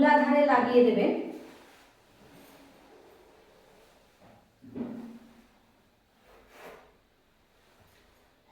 মূলাধারে লাগিয়ে দেবেন।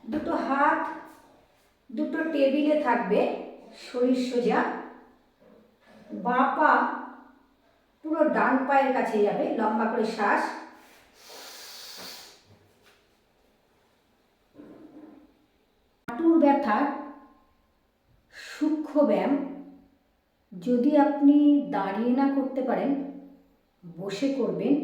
দুটো হাত দুটো টেবিলে থাকবে, শরীর সোজা, বাঁ পা পুরো ডান পায়ের কাছে যাবে, লম্বা করে শ্বাস। হাঁটুর ব্যথা সূক্ষ্ম ব্যায়াম। যদি আপনি দাঁড়িয়ে না করতে পারেন, বসে করবেন।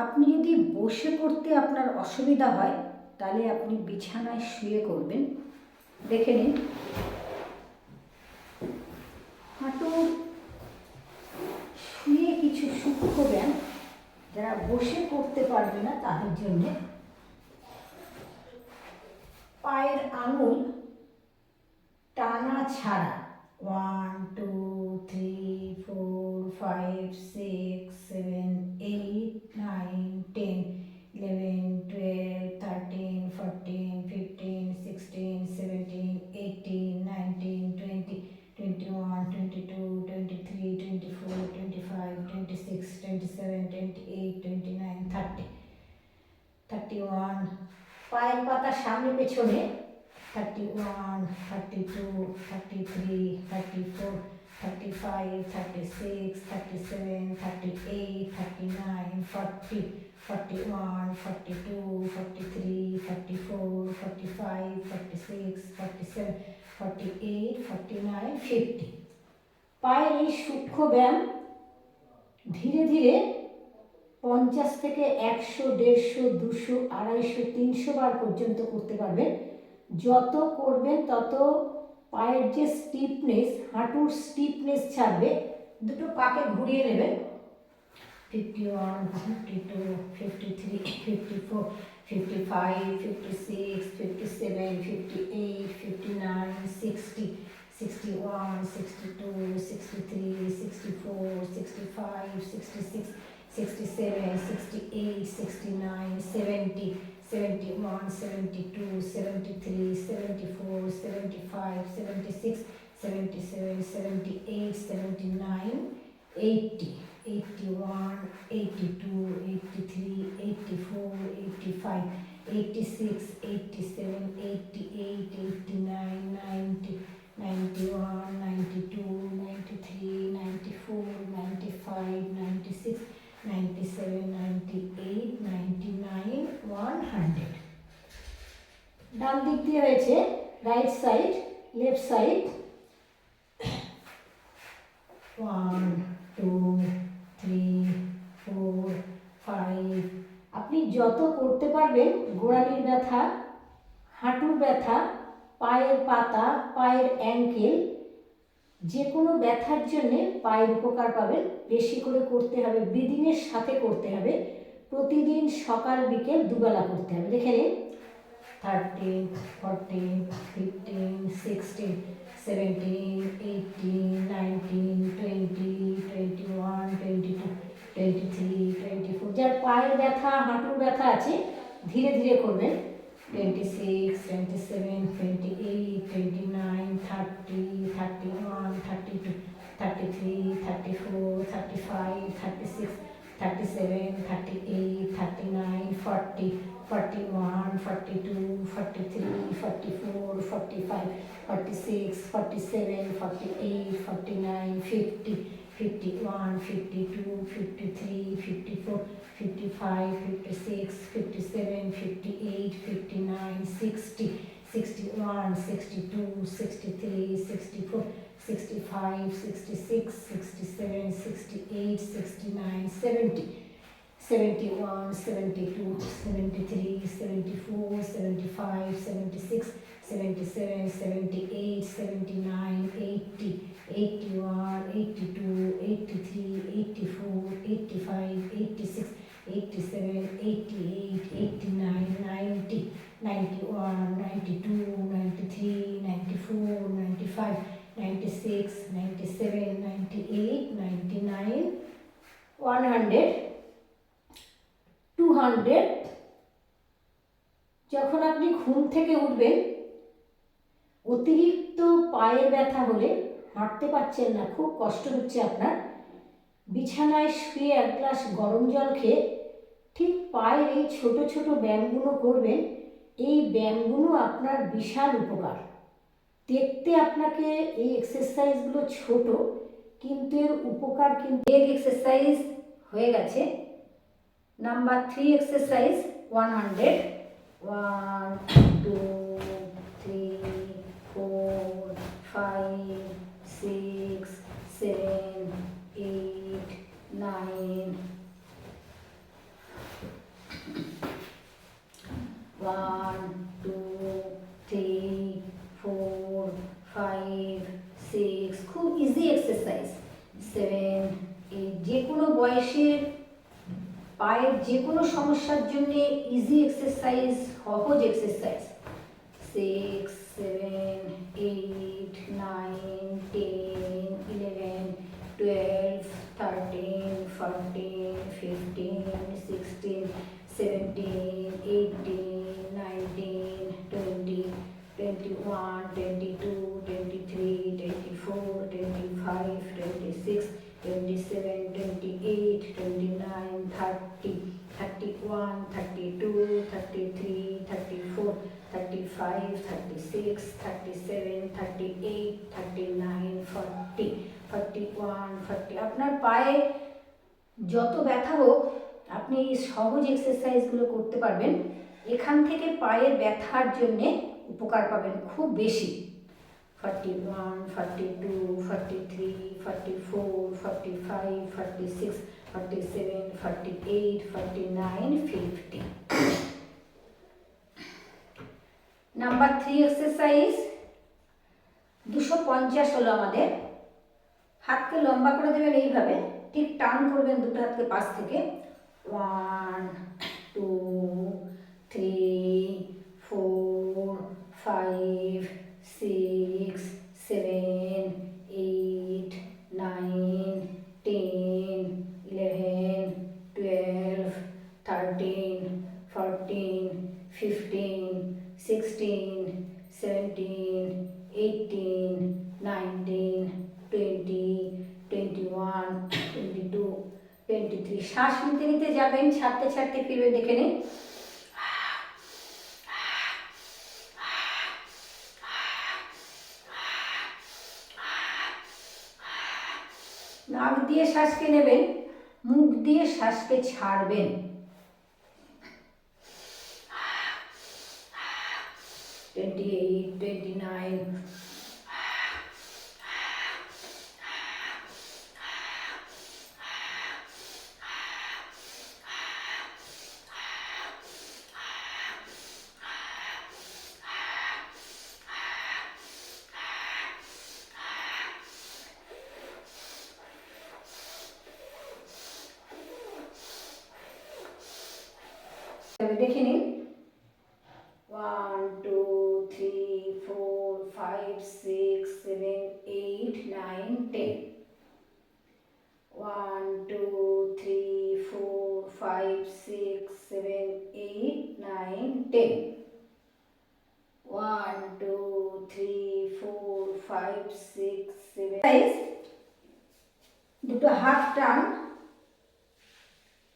আপনি যদি বসে করতে আপনার অসুবিধা হয়, তাহলে আপনি বিছানায় শুয়ে করবেন। দেখে নিন। হাঁটুর শুয়ে কিছু সূক্ষ্ম ব্যায়াম, যারা বসে করতে পারবে না তাদের জন্য। পায়ের আঙুল টানা ছাড়া, 1 2 3 4 5 6 7 8 9 10 11 12 13 14 15 16 17 18 19 20 21 22 23 24 25 26 27 28 29 30 31। পায়ের পাতা সামনে পেছনে, 31 32 33 34 35 36 37 38 39 40 41 42 43 44 45 46 47 48 49 50। পায়ের এই সূক্ষ্ম ব্যায়াম ধীরে ধীরে 50 থেকে 100, 150, 200, 250, 300 বার পর্যন্ত করতে পারবেন। যত করবেন তত পায়ের যে স্টিফনেস, হাঁটুর স্টিফনেস ছাড়বে। দুটো পাকে ঘুরিয়ে নেবেন। 51 52 53 54 55 56 57 58 59 60 61 62 63 64 65 66 67 68 69 70 71 72 73 74 75 76 77 78 79 80 81 82 83 84 85 86 87 88 89 90 91 92 93 94 95 96 97 98 99 100। ডান দিক দিয়ে হয়েছে, রাইট সাইড, লেফট সাইড। 1 2 3 4 5। আপনি যত করতে পারবেন, গোড়ালির ব্যথা, হাঁটুর ব্যথা, পায়ের পাতা, পায়ের অ্যাঙ্কেল, যে কোনো ব্যথার জন্যে পায়ের উপকার পাবেন। বেশি করে করতে হবে, ব্রিদিংয়ের সাথে করতে হবে। প্রতিদিন সকাল বিকেল দুবেলা করতে হবে। দেখে নিন। 13 14 15 16 17 18 19 20 21 22 23 24। যার পায়ের ব্যথা, হাঁটুর ব্যথা আছে, ধীরে ধীরে করবেন। 26 27 28 29 30 31 32 33 34 35 36 37 38 39 40 41 42 43 44 45 46 47 48 49 50 51 52 53 54 55 56 57 58 59 60 61 62 63 64 65 66 67 68 69 70 71 72 73 74 75 76 77 78 79 80 81 82 83 84 85 86 87 88 89 90 91 92 93 94 95 96 97 98 99 100 200। যখন আপনি ঘুম থেকে উঠবেন, অতিরিক্ত পায়ের ব্যথা হলে হাঁটতে পারছেন না, খুব কষ্ট হচ্ছে আপনার, বিছানায় শুয়ে এক গ্লাস গরম জল খেয়ে ঠিক পায়ের এই ছোট ছোট ব্যায়ামগুলো করবেন। এই ব্যায়ামগুলো আপনার বিশাল উপকার। দেখতে আপনাকে এই এক্সারসাইজগুলো ছোট, কিন্তু এর উপকার কিন্তু লেগ এক্সারসাইজ হয়ে গেছে। নাম্বার 3 এক্সারসাইজ 100, 1 2 3 4 5 6 7 8 9 1 2 3 4 5 6, খুব ইজি এক্সারসাইজ। 7 8, যে কোনো বয়সের পায়ের যে কোনো সমস্যার জন্য ইজি এক্সারসাইজ, সহজ এক্সারসাইজ। 6 7 8 9 10 11 12 13 14 15 16 17 18 19 20 21 22 23 24 25 26 27 28 29 30 31 32 33 34 35 36 37 38 39 40 41 40। আপনার পায়ে যত ব্যথা হোক আপনি এই সহজ এক্সারসাইজগুলো করতে পারবেন। এখান থেকে পায়ের ব্যথার জন্যে উপকার পাবেন খুব বেশি। 41 42 43 44 45 46 47 48 49 50। নাম্বার 3 এক্সারসাইজ 250 হলো আমাদের। হাতকে লম্বা করে দেবেন এইভাবে, ঠিক টান করবেন দুটো হাতকে পাশ থেকে। 1 2 3 4 5 6 7 8 9 10 11 12 13 14 15 16 17 18 19 20 21 22 23। শ্বাস নিতে নিতে যাবেন, ছাড়তে ছাড়তে ফিরবেন, দেখে নিন। নাক দিয়ে শ্বাসকে নেবেন, মুখ দিয়ে শ্বাসকে ছাড়বেন। 28 29 দেখে নিন। 1 2 3 4 5 6 7 8 9 10। 1 2 3 4 5 6 7 8 9 10। 1 2 3 4 5 6 7। দুটো হাত টান,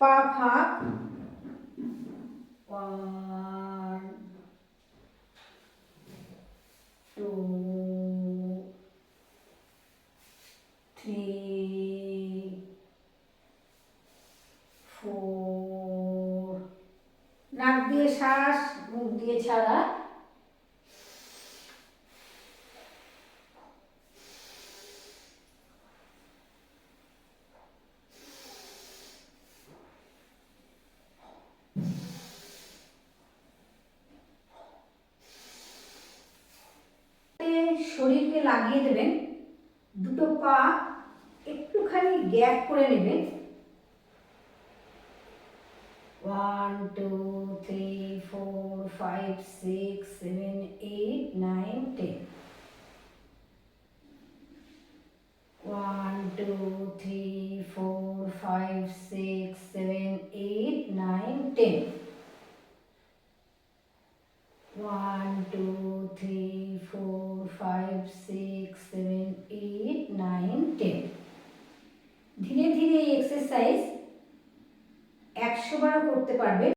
পা ফাঁক। 1 2 3 4। নাক দিয়ে শ্বাস, মুখ দিয়ে ছাড়া। শরীরকে লাগিয়ে দেবেন, দুটো পা একটুখানি গ্যাপ করে নেবেন। 1 2 3 4 5 6 7 8 9 10। 1 2 3 4 5 6 7 8 9 10। 1 2 3 4 5 6 7 8 10। ধীরে ধীরে এই এক্সারসাইজ 100 বারও করতে পারবেন।